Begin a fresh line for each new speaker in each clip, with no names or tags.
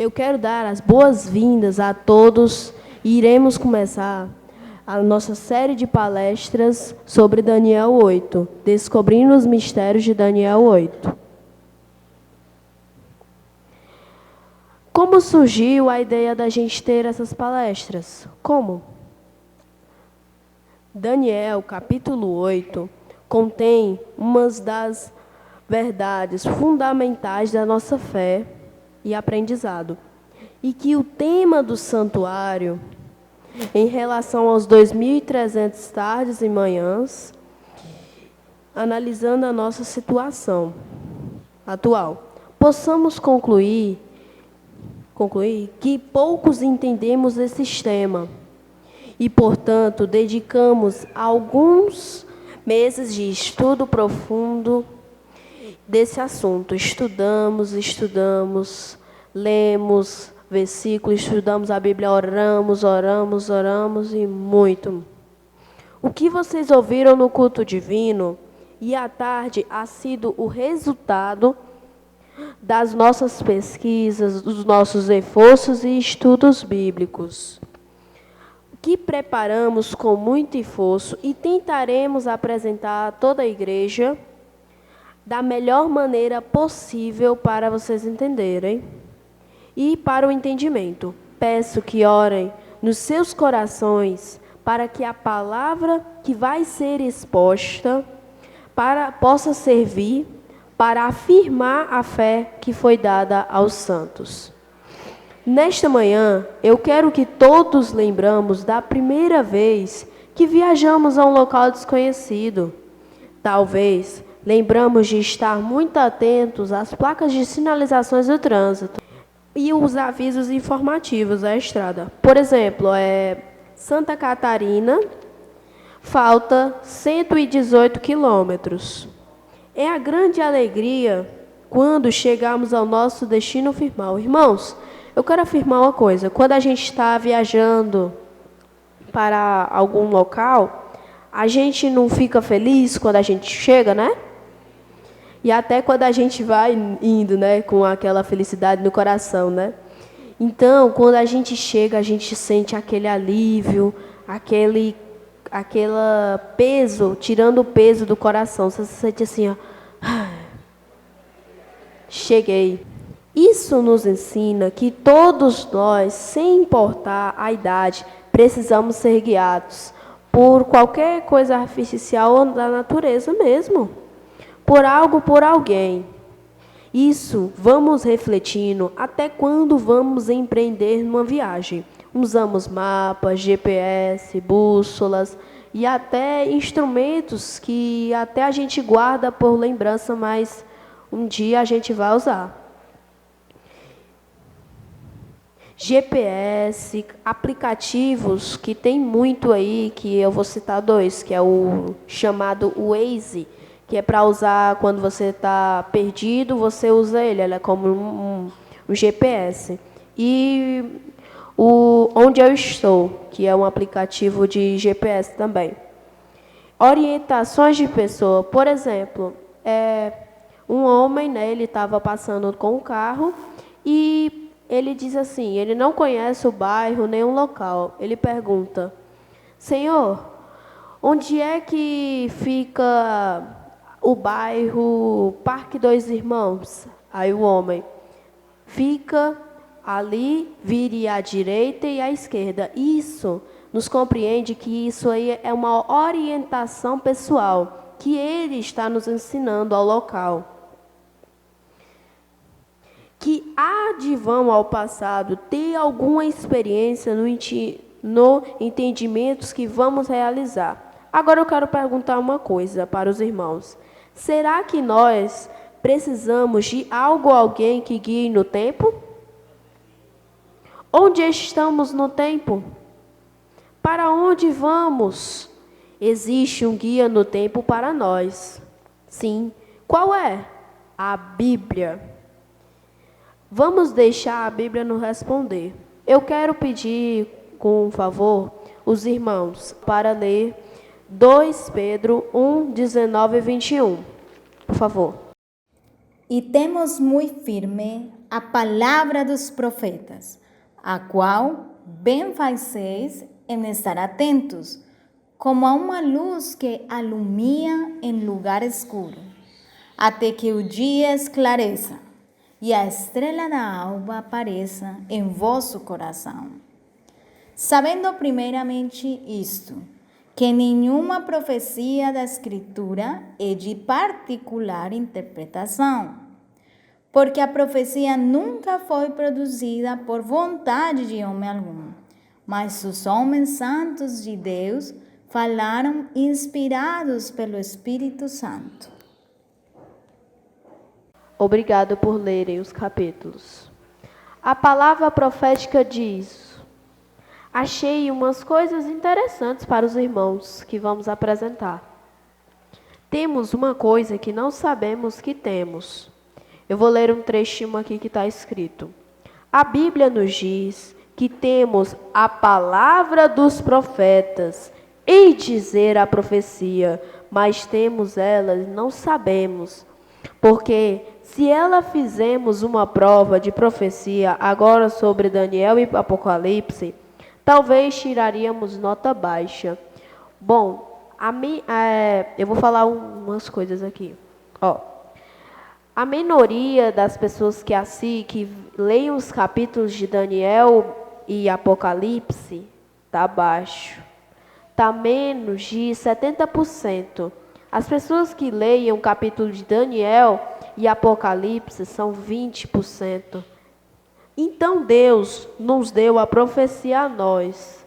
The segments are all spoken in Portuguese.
Eu quero dar as boas-vindas a todos e iremos começar a nossa série de palestras sobre Daniel 8, descobrindo os mistérios de Daniel 8. Como surgiu a ideia da gente ter essas palestras? Como? Daniel, capítulo 8, contém umas das verdades fundamentais da nossa fé e aprendizado. E que o tema do santuário, em relação aos 2.300 tardes e manhãs, analisando a nossa situação atual, possamos concluir que poucos entendemos esse tema e, portanto, dedicamos alguns meses de estudo profundo desse assunto. Estudamos, lemos versículos, estudamos a Bíblia, oramos e muito. O que vocês ouviram no culto divino e à tarde ha sido o resultado das nossas pesquisas, dos nossos esforços e estudos bíblicos, que preparamos com muito esforço e tentaremos apresentar a toda a igreja da melhor maneira possível para vocês entenderem e para o entendimento. Peço que orem nos seus corações para que a palavra que vai ser exposta possa servir para afirmar a fé que foi dada aos santos. Nesta manhã, eu quero que todos lembramos da primeira vez que viajamos a um local desconhecido. Talvez lembramos de estar muito atentos às placas de sinalizações do trânsito e os avisos informativos da estrada. Por exemplo, Santa Catarina, falta 118 quilômetros. É a grande alegria quando chegamos ao nosso destino final. Irmãos, eu quero afirmar uma coisa. Quando a gente está viajando para algum local, a gente não fica feliz quando a gente chega, né? E até quando a gente vai indo, né? Com aquela felicidade no coração, né? Então, quando a gente chega, a gente sente aquele alívio, aquele peso, tirando o peso do coração. Você se sente assim, ó. Cheguei. Isso nos ensina que todos nós, sem importar a idade, precisamos ser guiados por qualquer coisa artificial ou da natureza mesmo, por algo, por alguém. Isso vamos refletindo até quando vamos empreender numa viagem. Usamos mapas, GPS, bússolas e até instrumentos que até a gente guarda por lembrança, mas um dia a gente vai usar. GPS, aplicativos que tem muito aí, que eu vou citar dois, que é o chamado Waze, que é para usar quando você está perdido, você usa ele é como um GPS. E o Onde Eu Estou, que é um aplicativo de GPS também. Orientações de pessoa, por exemplo, um homem, né, ele estava passando com o carro e ele diz assim, ele não conhece o bairro, nem o local. Ele pergunta, Senhor, onde é que fica o bairro Parque Dois Irmãos? Aí o homem, fica ali, vire à direita e à esquerda. Isso nos compreende que isso aí é uma orientação pessoal, que ele está nos ensinando ao local. Que há de vão ao passado ter alguma experiência no entendimentos que vamos realizar. Agora eu quero perguntar uma coisa para os irmãos. Será que nós precisamos de algo ou alguém que guie no tempo? Onde estamos no tempo? Para onde vamos? Existe um guia no tempo para nós. Sim. Qual é? A Bíblia. Vamos deixar a Bíblia nos responder. Eu quero pedir, com favor, os irmãos para ler 2 Pedro 1, 19 e 21. Por favor.
Y temos muy firme a palavra dos profetas, a qual bem fazeis em estar atentos, como a uma luz que alumia em lugar escuro, até que o dia esclareça e a estrela da alva apareça em vosso coração. Sabendo primeiramente isto, que nenhuma profecia da Escritura é de particular interpretação, porque a profecia nunca foi produzida por vontade de homem algum, mas os homens santos de Deus falaram inspirados pelo Espírito Santo.
Obrigado por lerem os capítulos. A palavra profética diz: achei umas coisas interessantes para os irmãos que vamos apresentar. Temos uma coisa que não sabemos que temos. Eu vou ler um trechinho aqui que está escrito. A Bíblia nos diz que temos a palavra dos profetas e dizer a profecia, mas temos elas, não sabemos. Porque se ela fizemos uma prova de profecia agora sobre Daniel e Apocalipse, talvez tiraríamos nota baixa. Bom, eu vou falar umas coisas aqui. A minoria das pessoas que leem os capítulos de Daniel e Apocalipse está baixo. Está menos de 70%. As pessoas que leem o capítulo de Daniel e Apocalipse são 20%. Então Deus nos deu a profecia a nós.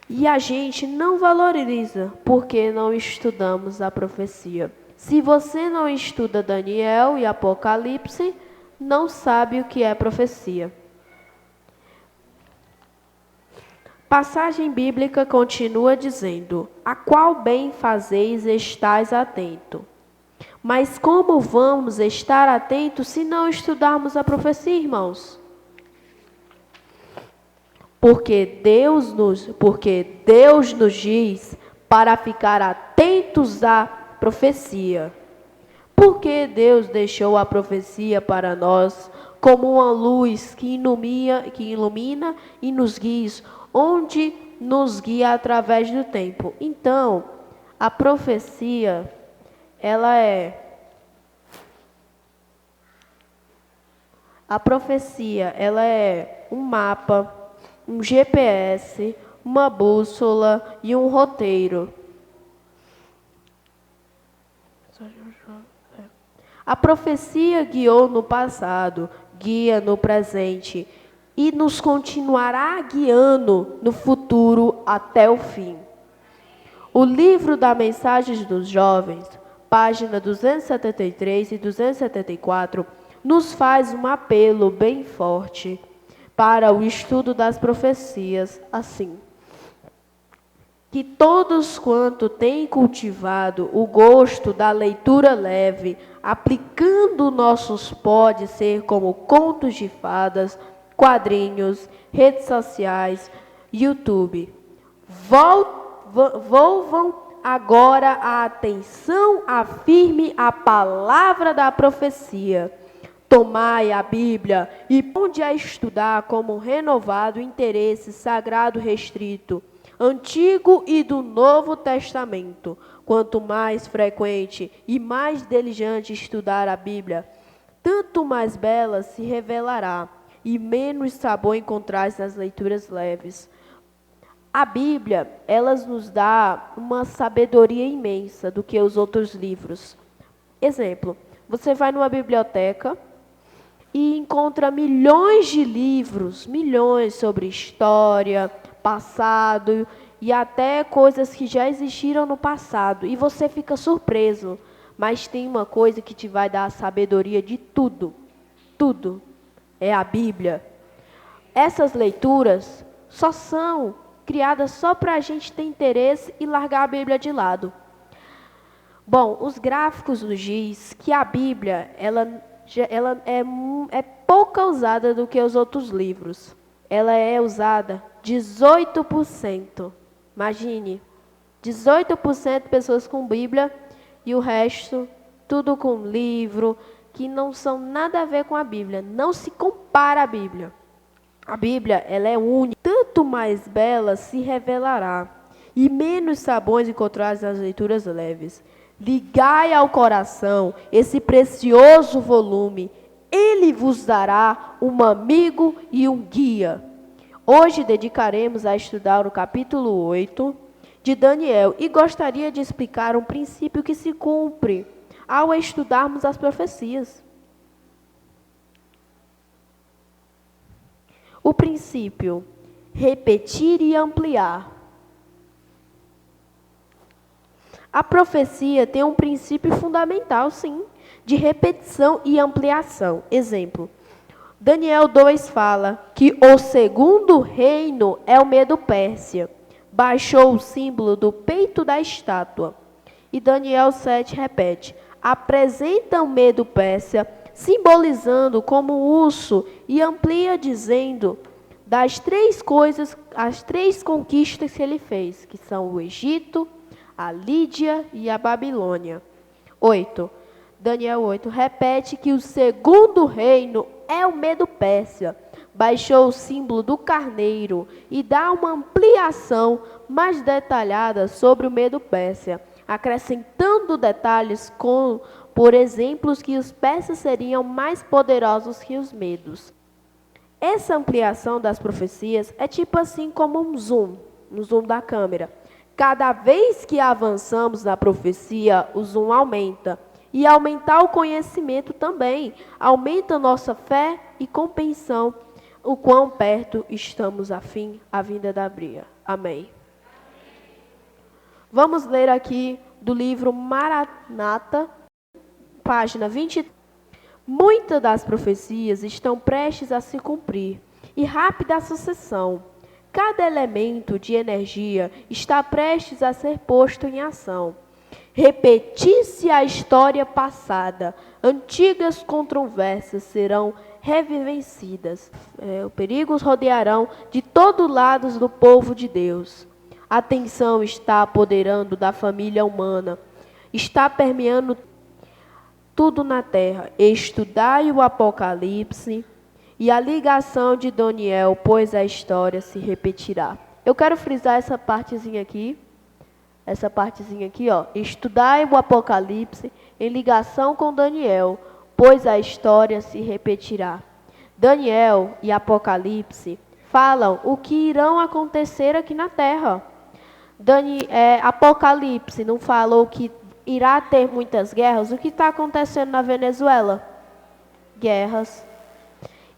E a gente não valoriza porque não estudamos a profecia. Se você não estuda Daniel e Apocalipse, não sabe o que é profecia. Passagem bíblica continua dizendo: a qual bem fazeis estais atento. Mas como vamos estar atentos se não estudarmos a profecia, irmãos? Porque Deus nos diz para ficar atentos à profecia. Porque Deus deixou a profecia para nós como uma luz que ilumina e nos guia, onde nos guia através do tempo. Então, a profecia, ela é um mapa, um GPS, uma bússola e um roteiro. A profecia guiou no passado, guia no presente e nos continuará guiando no futuro até o fim. O livro da Mensagens dos Jovens, página 273 e 274, nos faz um apelo bem forte para o estudo das profecias, assim: que todos quanto têm cultivado o gosto da leitura leve, aplicando nossos pode ser como contos de fadas, quadrinhos, redes sociais, YouTube. Volvam agora a atenção, afirme a palavra da profecia. Tomai a Bíblia e ponde a estudar como um renovado interesse sagrado restrito, Antigo e do Novo Testamento. Quanto mais frequente e mais diligente estudar a Bíblia, tanto mais bela se revelará e menos sabor encontrares nas leituras leves. A Bíblia, ela nos dá uma sabedoria imensa do que os outros livros. Exemplo, você vai numa biblioteca e encontra milhões de livros, milhões sobre história, passado e até coisas que já existiram no passado. E você fica surpreso, mas tem uma coisa que te vai dar a sabedoria de tudo. Tudo é a Bíblia. Essas leituras só são criadas só para a gente ter interesse e largar a Bíblia de lado. Bom, os gráficos nos diz que a Bíblia ela é pouco usada do que os outros livros. Ela é usada 18%. Imagine, 18% de pessoas com Bíblia e o resto tudo com livro, que não são nada a ver com a Bíblia. Não se compara à Bíblia. A Bíblia, ela é única. Tanto mais bela se revelará, e menos sabões encontrados nas leituras leves. Ligai ao coração esse precioso volume. Ele vos dará um amigo e um guia. Hoje dedicaremos a estudar o capítulo 8 de Daniel e gostaria de explicar um princípio que se cumpre ao estudarmos as profecias. O princípio: repetir e ampliar. A profecia tem um princípio fundamental, sim, de repetição e ampliação. Exemplo: Daniel 2 fala que o segundo reino é o Medo-Pérsia. Baixou o símbolo do peito da estátua. E Daniel 7 repete: apresenta o Medo-Pérsia, simbolizando como urso, e amplia dizendo das três coisas, as três conquistas que ele fez, que são o Egito, a Lídia e a Babilônia. 8. Daniel 8 repete que o segundo reino é o Medo-Pérsia. Baixou o símbolo do carneiro e dá uma ampliação mais detalhada sobre o Medo-Pérsia, acrescentando detalhes por exemplos que os persas seriam mais poderosos que os medos. Essa ampliação das profecias é tipo assim como um zoom da câmera. Cada vez que avançamos na profecia, o zoom aumenta. E aumentar o conhecimento também aumenta nossa fé e compreensão o quão perto estamos à vinda da Bria. Amém. Vamos ler aqui do livro Maranata, página 20. Muitas das profecias estão prestes a se cumprir, e rápida sucessão. Cada elemento de energia está prestes a ser posto em ação. Repetir-se a história passada, antigas controvérsias serão revivencidas. Perigos rodearão de todos lados do povo de Deus. A tensão está apoderando da família humana, está permeando tudo na terra. Estudai o Apocalipse e a ligação de Daniel, pois a história se repetirá. Eu quero frisar essa partezinha aqui, ó. Estudai o Apocalipse em ligação com Daniel, pois a história se repetirá. Daniel e Apocalipse falam o que irão acontecer aqui na terra. Apocalipse não falou que irá ter muitas guerras. O que está acontecendo na Venezuela? Guerras.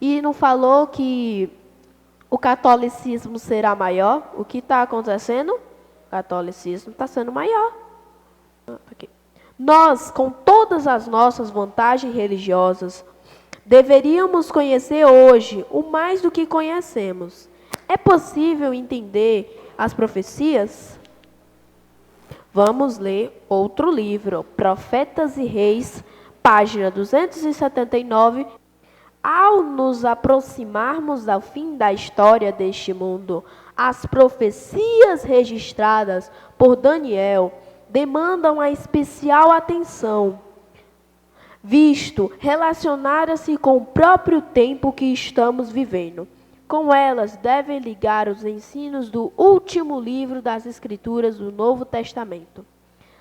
E não falou que o catolicismo será maior? O que está acontecendo? O catolicismo está sendo maior. Aqui. Nós, com todas as nossas vantagens religiosas, deveríamos conhecer hoje o mais do que conhecemos. É possível entender as profecias? Vamos ler outro livro, Profetas e Reis, página 279. Ao nos aproximarmos ao fim da história deste mundo, as profecias registradas por Daniel demandam a especial atenção, visto relacionadas-se com o próprio tempo que estamos vivendo. Com elas devem ligar os ensinos do último livro das Escrituras do Novo Testamento.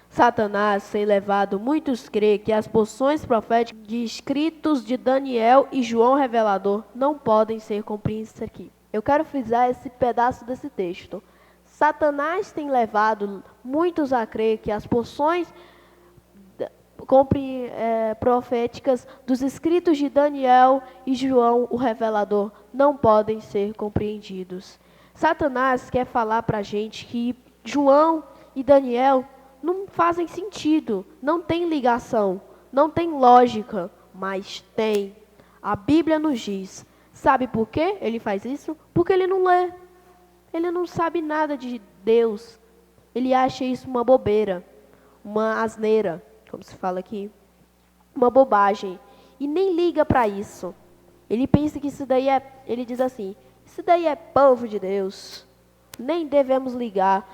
Satanás tem levado muitos a crer que as porções proféticas de escritos de Daniel e João Revelador não podem ser compreendidas aqui. Eu quero frisar esse pedaço desse texto. Satanás tem levado muitos a crer que as porções proféticas dos escritos de Daniel e João, o Revelador, não podem ser compreendidos. Satanás quer falar para a gente que João e Daniel não fazem sentido, não tem ligação, não tem lógica, mas tem. A Bíblia nos diz. Sabe por quê ele faz isso? Porque ele não lê. Ele não sabe nada de Deus. Ele acha isso uma bobeira, uma asneira, como se fala aqui, uma bobagem. E nem liga para isso. Ele pensa que isso daí ele diz assim, isso daí é povo de Deus. Nem devemos ligar.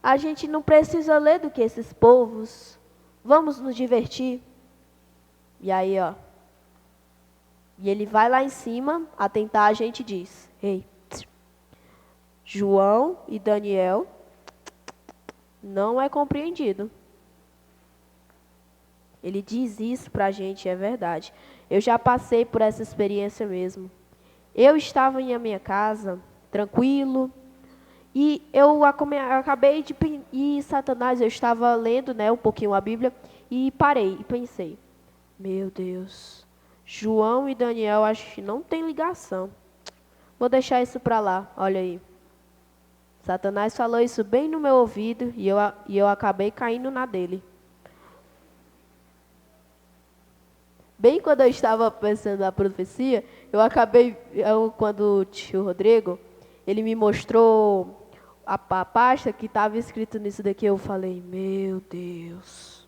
A gente não precisa ler do que esses povos. Vamos nos divertir. E aí, ó. E ele vai lá em cima, a tentar, a gente diz: ei, João e Daniel não é compreendido. Ele diz isso para a gente, é verdade. Eu já passei por essa experiência mesmo. Eu estava em minha casa, tranquilo, e eu acabei de... E Satanás, eu estava lendo, né, um pouquinho a Bíblia, e parei e pensei: meu Deus, João e Daniel acho que não tem ligação. Vou deixar isso para lá, olha aí. Satanás falou isso bem no meu ouvido e eu acabei caindo na dele. Bem quando eu estava pensando na profecia, quando o tio Rodrigo, ele me mostrou a pasta que estava escrito nisso daqui, eu falei: meu Deus,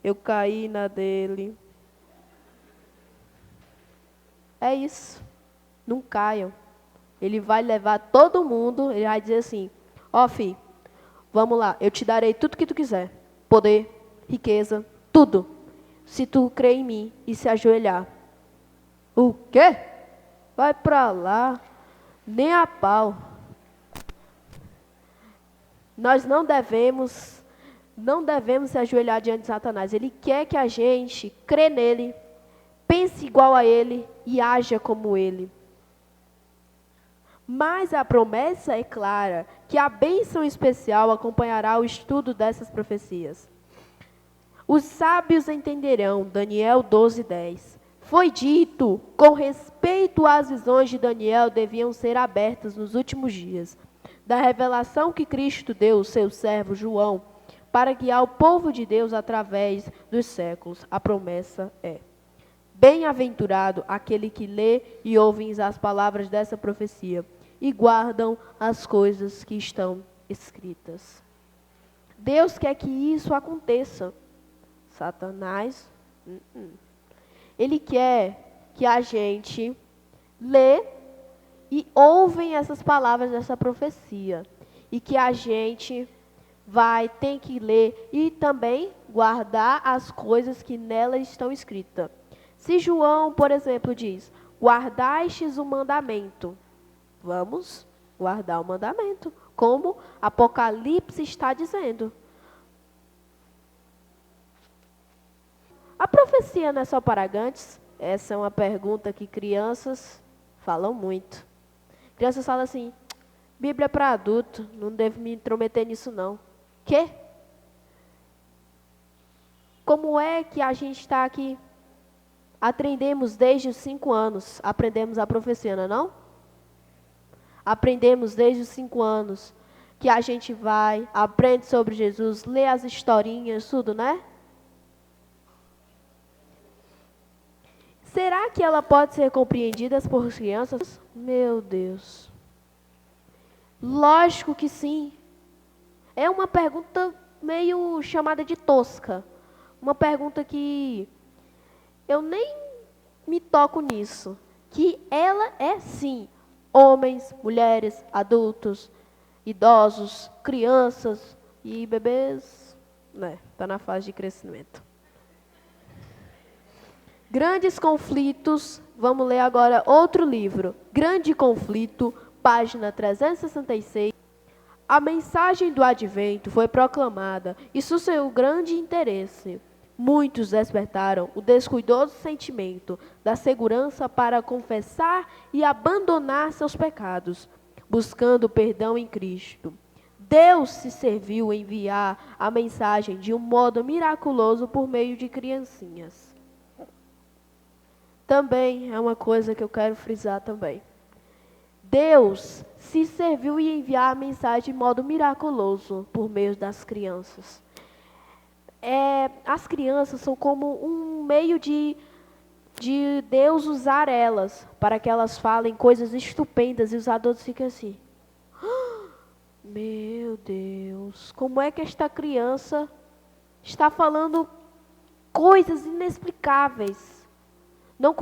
eu caí na dele. É isso, não caiam. Ele vai levar todo mundo, ele vai dizer assim: ó, filho, vamos lá, eu te darei tudo que tu quiser. Poder, riqueza, tudo. Se tu crer em mim e se ajoelhar. O quê? Vai pra lá. Nem a pau. Nós não devemos se ajoelhar diante de Satanás. Ele quer que a gente crê nele, pense igual a ele e haja como ele. Mas a promessa é clara, que a bênção especial acompanhará o estudo dessas profecias. Os sábios entenderão, Daniel 12:10. Foi dito, com respeito às visões de Daniel, deviam ser abertas nos últimos dias, da revelação que Cristo deu ao seu servo João, para guiar o povo de Deus através dos séculos. A promessa é: bem-aventurado aquele que lê e ouve as palavras dessa profecia e guardam as coisas que estão escritas. Deus quer que isso aconteça. Satanás, ele quer que a gente lê e ouve essas palavras dessa profecia. E que a gente tem que ler e também guardar as coisas que nela estão escritas. Se João, por exemplo, diz: guardastes o mandamento, vamos guardar o mandamento, como Apocalipse está dizendo. A profecia não é só para gigantes? Essa é uma pergunta que crianças falam muito. Crianças falam assim: Bíblia é para adulto, não devo me intrometer nisso não. Quê? Como é que a gente está aqui? Aprendemos desde os 5 anos, aprendemos a profecia, não é não? Aprendemos desde os 5 anos, que a gente aprende sobre Jesus, lê as historinhas, tudo, né? Será que ela pode ser compreendida por crianças? Meu Deus. Lógico que sim. É uma pergunta meio chamada de tosca. Uma pergunta que eu nem me toco nisso. Que ela é sim. Homens, mulheres, adultos, idosos, crianças e bebês. Né? Está na fase de crescimento. Grandes conflitos, vamos ler agora outro livro. Grande Conflito, página 366. A mensagem do advento foi proclamada e suscitou grande interesse. Muitos despertaram o descuidoso sentimento da segurança para confessar e abandonar seus pecados, buscando perdão em Cristo. Deus se serviu em enviar a mensagem de um modo miraculoso por meio de criancinhas. Também é uma coisa que eu quero frisar também. Deus se serviu em enviar a mensagem de modo miraculoso por meio das crianças. As crianças são como um meio de Deus usar elas para que elas falem coisas estupendas e os adultos ficam assim: meu Deus, como é que esta criança está falando coisas inexplicáveis? Não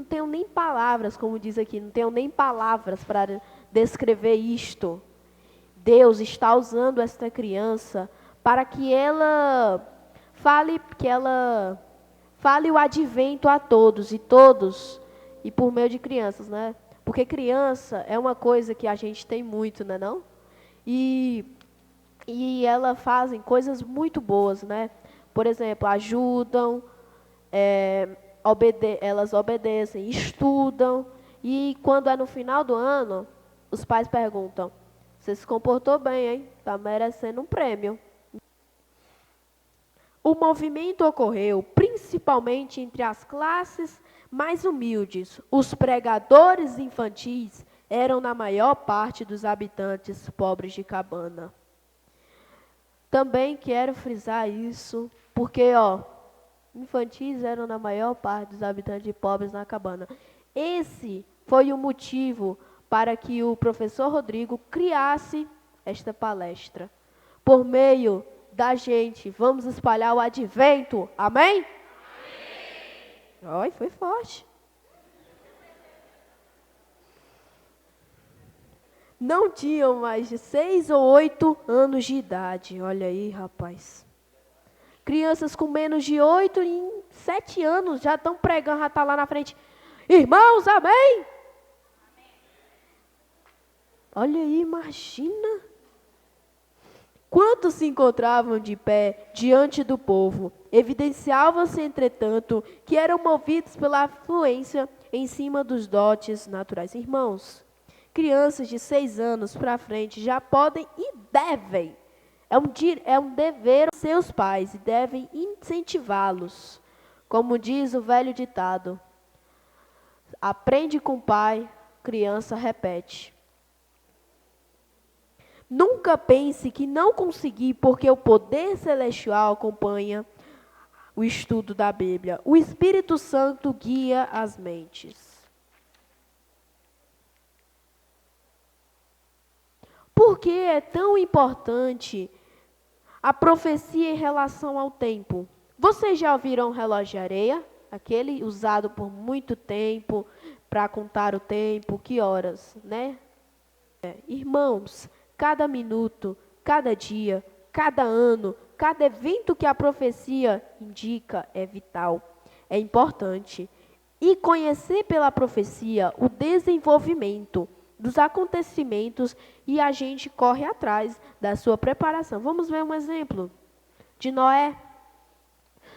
tenho nem palavras, como diz aqui, não tenho nem palavras para descrever isto. Deus está usando esta criança para que ela fale Fale o advento a todos, e por meio de crianças, né? Porque criança é uma coisa que a gente tem muito, né, não? E elas fazem coisas muito boas, né? Por exemplo, ajudam, elas obedecem, estudam, e quando é no final do ano, os pais perguntam: você se comportou bem, hein? Está merecendo um prêmio. O movimento ocorreu principalmente entre as classes mais humildes. Os pregadores infantis eram na maior parte dos habitantes pobres de Cabana. Também quero frisar isso, porque, infantis eram na maior parte dos habitantes pobres na Cabana. Esse foi o motivo para que o professor Rodrigo criasse esta palestra. Por meio da gente, vamos espalhar o advento. Amém? Amém. Foi forte. Não tinham mais de 6 ou 8 anos de idade. Olha aí, rapaz. Crianças com menos de 8 e 7 anos já estão pregando, já estão lá na frente. Irmãos, amém? Olha aí, imagina. Quantos se encontravam de pé diante do povo? Evidenciava-se, entretanto, que eram movidos pela afluência em cima dos dotes naturais. Irmãos, crianças de 6 anos para frente já podem e devem. É um dever aos seus pais e devem incentivá-los. Como diz o velho ditado: aprende com o pai, criança repete. Nunca pense que não consegui, porque o poder celestial acompanha o estudo da Bíblia. O Espírito Santo guia as mentes. Por que é tão importante a profecia em relação ao tempo? Vocês já ouviram o relógio de areia? Aquele usado por muito tempo para contar o tempo, que horas, né? Irmãos, cada minuto, cada dia, cada ano, cada evento que a profecia indica é vital, é importante. E conhecer pela profecia o desenvolvimento dos acontecimentos e a gente corre atrás da sua preparação. Vamos ver um exemplo de Noé.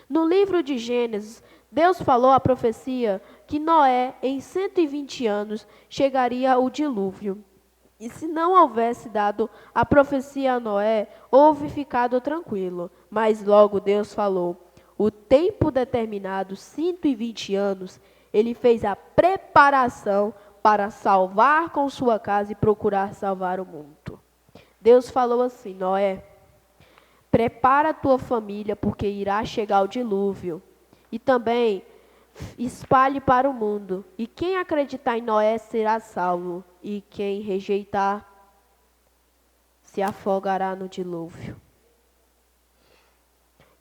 No livro de Gênesis, Deus falou a profecia que Noé, em 120 anos, chegaria o dilúvio. E se não houvesse dado a profecia a Noé, houve ficado tranquilo. Mas logo Deus falou: o tempo determinado, 120 anos, ele fez a preparação para salvar com sua casa e procurar salvar o mundo. Deus falou assim: Noé, prepara a tua família, porque irá chegar o dilúvio. E também espalhe para o mundo. E quem acreditar em Noé será salvo. E quem rejeitar se afogará no dilúvio.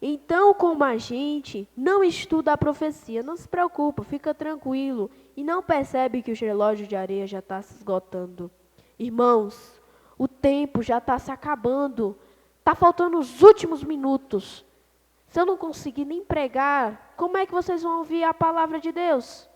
Então, como a gente não estuda a profecia, não se preocupa, fica tranquilo. E não percebe que o relógio de areia já está se esgotando. Irmãos, o tempo já está se acabando. Está faltando os últimos minutos. Se eu não conseguir nem pregar, como é que vocês vão ouvir a palavra de Deus?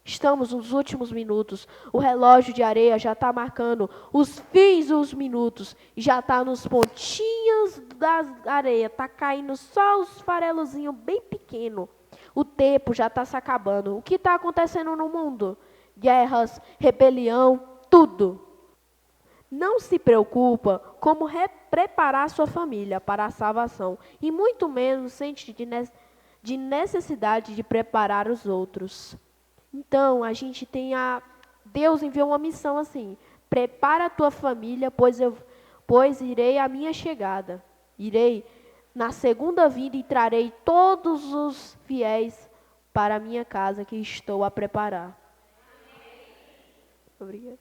Estamos nos últimos minutos. O relógio de areia já está marcando os fins dos minutos. Já está nos pontinhos da areia. Está caindo só os farelozinhos bem pequenos. O tempo já está se acabando. O que está acontecendo no mundo? Guerras, rebelião, tudo. Não se preocupa como preparar sua família para a salvação. E muito menos sente de necessidade de preparar os outros. Então, a gente tem Deus enviou uma missão assim: prepara a tua família, pois irei à minha chegada. Irei na segunda vinda e trarei todos os fiéis para a minha casa que estou a preparar. Obrigada.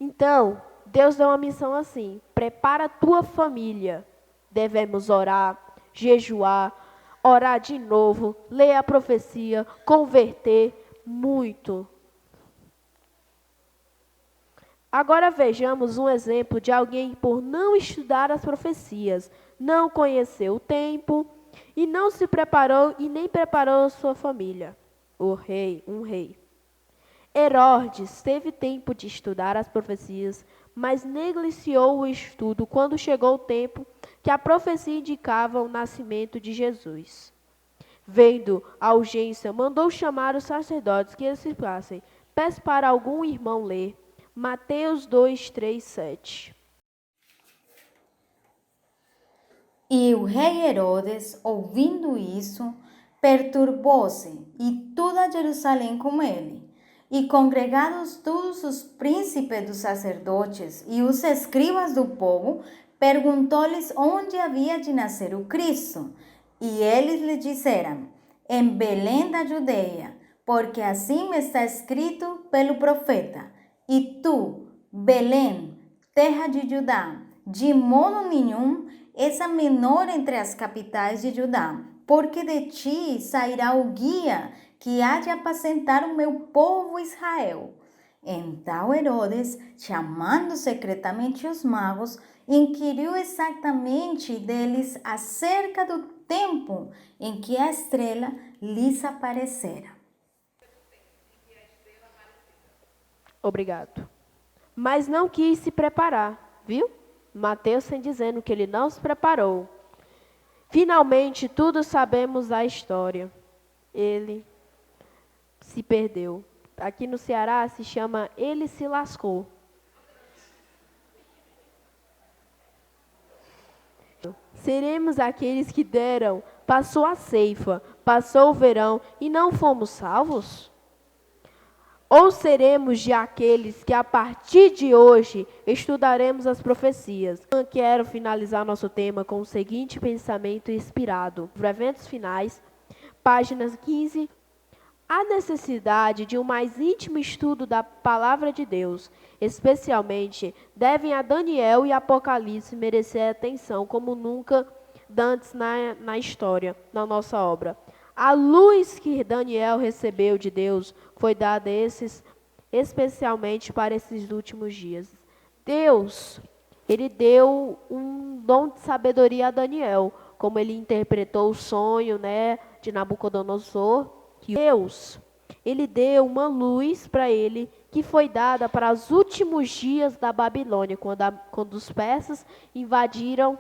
Então, Deus deu uma missão assim: prepara a tua família. Devemos orar, jejuar, orar de novo, ler a profecia, converter. Muito. Agora vejamos um exemplo de alguém que, por não estudar as profecias, não conheceu o tempo e não se preparou e nem preparou sua família. Um rei. Herodes teve tempo de estudar as profecias, mas negligenciou o estudo quando chegou o tempo que a profecia indicava o nascimento de Jesus. Vendo a urgência, mandou chamar os sacerdotes que explicassem. Peço para algum irmão ler Mateus 2, 3, 7.
E o rei Herodes, ouvindo isso, perturbou-se, e toda Jerusalém com ele. E congregados todos os príncipes dos sacerdotes e os escribas do povo, perguntou-lhes onde havia de nascer o Cristo. E eles lhe disseram: em Belém da Judeia, porque assim está escrito pelo profeta: e tu, Belém, terra de Judá, de modo nenhum és a menor entre as capitais de Judá, porque de ti sairá o guia que há de apacentar o meu povo Israel. Então Herodes, chamando secretamente os magos, inquiriu exatamente deles acerca do tempo em que a estrela lhes aparecera.
Obrigado. Mas não quis se preparar, viu? Mateus está dizendo que ele não se preparou. Finalmente, todos sabemos a história. Ele se perdeu. Aqui no Ceará se chama Ele se lascou. Seremos aqueles que deram, passou a ceifa, passou o verão e não fomos salvos? Ou seremos de aqueles que a partir de hoje estudaremos as profecias? Eu quero finalizar nosso tema com o seguinte pensamento inspirado. Eventos finais, páginas 15. Há necessidade de um mais íntimo estudo da palavra de Deus, especialmente devem a Daniel e Apocalipse merecer atenção como nunca antes na história, na nossa obra. A luz que Daniel recebeu de Deus foi dada especialmente para esses últimos dias. Deus, ele deu um dom de sabedoria a Daniel, como ele interpretou o sonho, de Nabucodonosor. Deus, ele deu uma luz para ele que foi dada para os últimos dias da Babilônia, quando os persas invadiram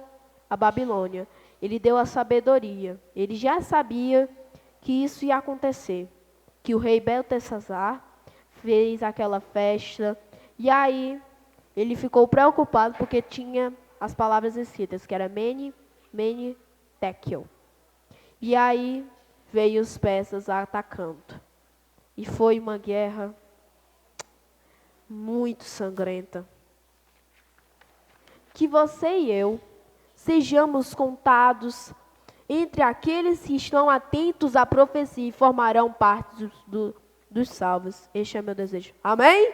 a Babilônia. Ele deu a sabedoria. Ele já sabia que isso ia acontecer, que o rei Beltesazar fez aquela festa, e aí ele ficou preocupado porque tinha as palavras escritas, que era Mene, Mene, Tekel. E aí veio os persas atacando. E foi uma guerra muito sangrenta. Que você e eu sejamos contados entre aqueles que estão atentos à profecia e formarão parte dos salvos. Este é meu desejo. Amém?